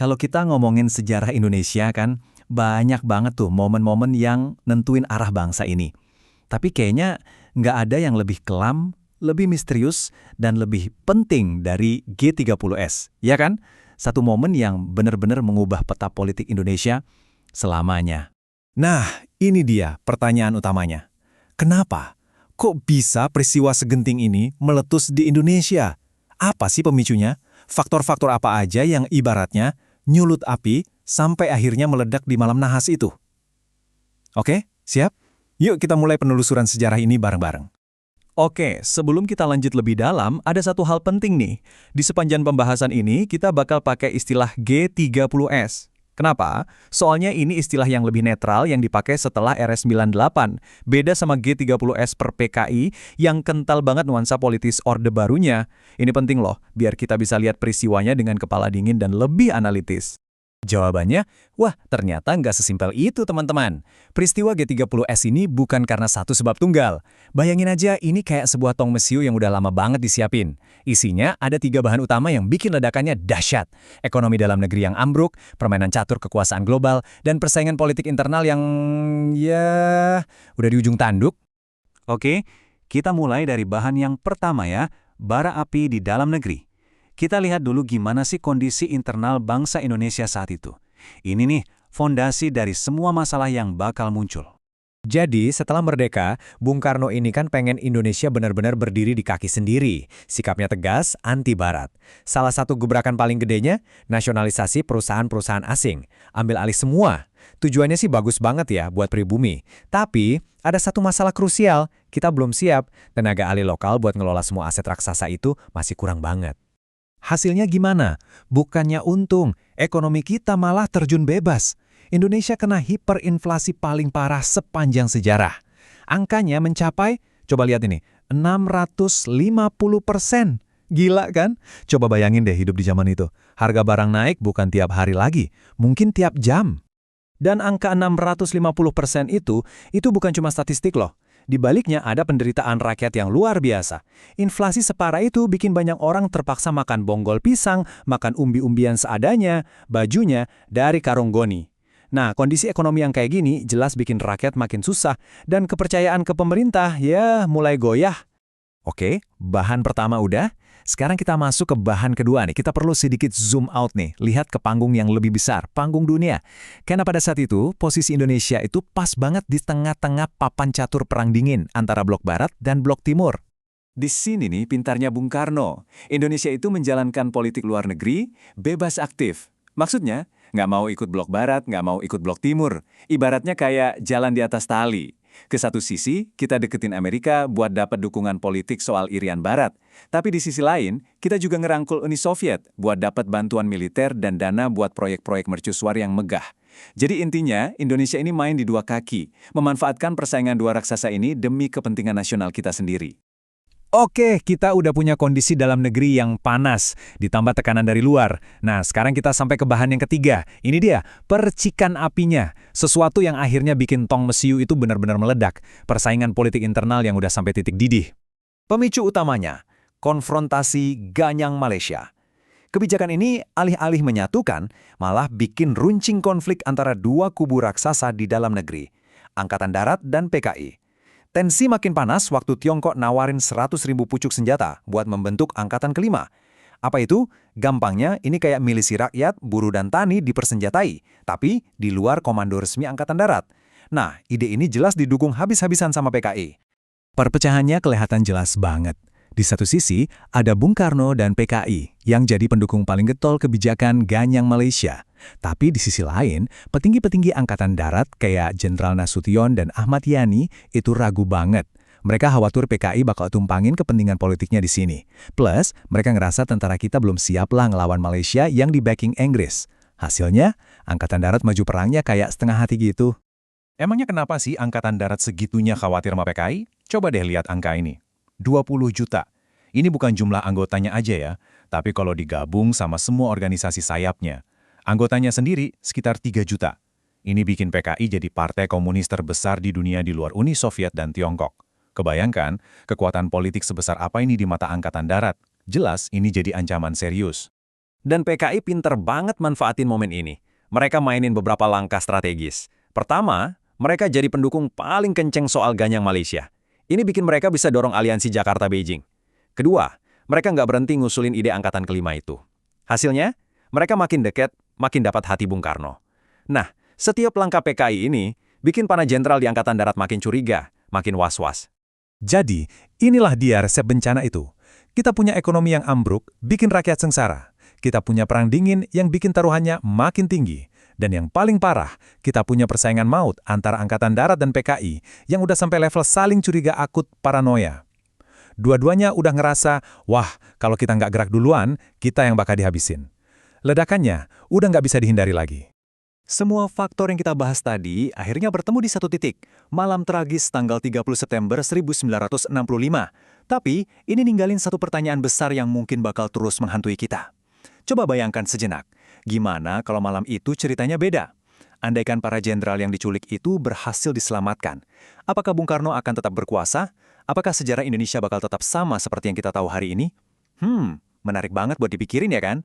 Kalau kita ngomongin sejarah Indonesia kan, banyak banget tuh momen-momen yang nentuin arah bangsa ini. Tapi kayaknya nggak ada yang lebih kelam, lebih misterius, dan lebih penting dari G30S. Ya kan? Satu momen yang benar-benar mengubah peta politik Indonesia selamanya. Nah, ini dia pertanyaan utamanya. Kenapa? Kok bisa peristiwa segenting ini meletus di Indonesia? Apa sih pemicunya? Faktor-faktor apa aja yang ibaratnya nyulut api sampai akhirnya meledak di malam nahas itu? Oke, siap? Yuk kita mulai penelusuran sejarah ini bareng-bareng. Oke, sebelum kita lanjut lebih dalam, ada satu hal penting nih. Di sepanjang pembahasan ini, kita bakal pakai istilah G30S. Kenapa? Soalnya ini istilah yang lebih netral yang dipakai setelah RS98. Beda sama G30S per PKI yang kental banget nuansa politis Orde Barunya. Ini penting loh, biar kita bisa lihat peristiwanya dengan kepala dingin dan lebih analitis. Jawabannya, wah ternyata nggak sesimpel itu teman-teman. Peristiwa G30S ini bukan karena satu sebab tunggal. Bayangin aja ini kayak sebuah tong mesiu yang udah lama banget disiapin. Isinya ada 3 bahan utama yang bikin ledakannya dahsyat. Ekonomi dalam negeri yang ambruk, permainan catur kekuasaan global, dan persaingan politik internal yang ya udah di ujung tanduk. Oke, kita mulai dari bahan yang pertama ya, bara api di dalam negeri. Kita lihat dulu gimana sih kondisi internal bangsa Indonesia saat itu. Ini nih, fondasi dari semua masalah yang bakal muncul. Jadi setelah merdeka, Bung Karno ini kan pengen Indonesia benar-benar berdiri di kaki sendiri. Sikapnya tegas, anti barat. Salah satu gebrakan paling gedenya, nasionalisasi perusahaan-perusahaan asing. Ambil alih semua. Tujuannya sih bagus banget ya buat pribumi. Tapi ada satu masalah krusial, kita belum siap. Tenaga ahli lokal buat ngelola semua aset raksasa itu masih kurang banget. Hasilnya gimana? Bukannya untung, ekonomi kita malah terjun bebas. Indonesia kena hiperinflasi paling parah sepanjang sejarah. Angkanya mencapai, coba lihat ini, 650%. Gila kan? Coba bayangin deh hidup di zaman itu. Harga barang naik bukan tiap hari lagi, mungkin tiap jam. Dan angka 650% itu bukan cuma statistik loh. Di baliknya ada penderitaan rakyat yang luar biasa. Inflasi separah itu bikin banyak orang terpaksa makan bonggol pisang, makan umbi-umbian seadanya, bajunya dari karung goni. Nah, kondisi ekonomi yang kayak gini jelas bikin rakyat makin susah dan kepercayaan ke pemerintah ya mulai goyah. Oke, bahan pertama udah. Sekarang kita masuk ke bahan kedua nih. Kita perlu sedikit zoom out nih. Lihat ke panggung yang lebih besar, panggung dunia. Karena pada saat itu, posisi Indonesia itu pas banget di tengah-tengah papan catur perang dingin antara blok barat dan blok timur. Di sini nih pintarnya Bung Karno. Indonesia itu menjalankan politik luar negeri, bebas aktif. Maksudnya, nggak mau ikut blok barat, nggak mau ikut blok timur. Ibaratnya kayak jalan di atas tali. Ke satu sisi, kita deketin Amerika buat dapat dukungan politik soal Irian Barat. Tapi di sisi lain, kita juga ngerangkul Uni Soviet buat dapat bantuan militer dan dana buat proyek-proyek mercusuar yang megah. Jadi intinya, Indonesia ini main di dua kaki, memanfaatkan persaingan dua raksasa ini demi kepentingan nasional kita sendiri. Oke, kita udah punya kondisi dalam negeri yang panas, ditambah tekanan dari luar. Nah, sekarang kita sampai ke bahan yang ketiga. Ini dia, percikan apinya. Sesuatu yang akhirnya bikin tong mesiu itu benar-benar meledak. Persaingan politik internal yang udah sampai titik didih. Pemicu utamanya, konfrontasi Ganyang Malaysia. Kebijakan ini alih-alih menyatukan, malah bikin runcing konflik antara dua kubu raksasa di dalam negeri, Angkatan Darat dan PKI. Tensi makin panas waktu Tiongkok nawarin 100.000 pucuk senjata buat membentuk angkatan kelima. Apa itu? Gampangnya, ini kayak milisi rakyat, buruh dan tani dipersenjatai, tapi di luar komando resmi Angkatan Darat. Nah, ide ini jelas didukung habis-habisan sama PKI. Perpecahannya kelihatan jelas banget. Di satu sisi, ada Bung Karno dan PKI yang jadi pendukung paling getol kebijakan Ganyang Malaysia. Tapi di sisi lain, petinggi-petinggi Angkatan Darat kayak Jenderal Nasution dan Ahmad Yani itu ragu banget. Mereka khawatir PKI bakal tumpangin kepentingan politiknya di sini. Plus, mereka ngerasa tentara kita belum siap lah ngelawan Malaysia yang di-backing Inggris. Hasilnya, Angkatan Darat maju perangnya kayak setengah hati gitu. Emangnya kenapa sih Angkatan Darat segitunya khawatir sama PKI? Coba deh lihat angka ini. 20 juta. Ini bukan jumlah anggotanya aja ya, tapi kalau digabung sama semua organisasi sayapnya, anggotanya sendiri sekitar 3 juta. Ini bikin PKI jadi partai komunis terbesar di dunia di luar Uni Soviet dan Tiongkok. Kebayangkan, kekuatan politik sebesar apa ini di mata Angkatan Darat? Jelas ini jadi ancaman serius. Dan PKI pinter banget manfaatin momen ini. Mereka mainin beberapa langkah strategis. Pertama, mereka jadi pendukung paling kenceng soal ganyang Malaysia. Ini bikin mereka bisa dorong aliansi Jakarta-Beijing. Kedua, mereka nggak berhenti ngusulin ide angkatan kelima itu. Hasilnya, mereka makin dekat, makin dapat hati Bung Karno. Nah, setiap langkah PKI ini bikin para jenderal di Angkatan Darat makin curiga, makin was-was. Jadi, inilah dia resep bencana itu. Kita punya ekonomi yang ambruk, bikin rakyat sengsara. Kita punya perang dingin yang bikin taruhannya makin tinggi. Dan yang paling parah, kita punya persaingan maut antara Angkatan Darat dan PKI yang udah sampai level saling curiga akut paranoia. Dua-duanya udah ngerasa, wah, kalau kita nggak gerak duluan, kita yang bakal dihabisin. Ledakannya udah nggak bisa dihindari lagi. Semua faktor yang kita bahas tadi akhirnya bertemu di satu titik, malam tragis tanggal 30 September 1965. Tapi, ini ninggalin satu pertanyaan besar yang mungkin bakal terus menghantui kita. Coba bayangkan sejenak, gimana kalau malam itu ceritanya beda? Andaikan para jenderal yang diculik itu berhasil diselamatkan, apakah Bung Karno akan tetap berkuasa? Apakah sejarah Indonesia bakal tetap sama seperti yang kita tahu hari ini? Menarik banget buat dipikirin ya kan?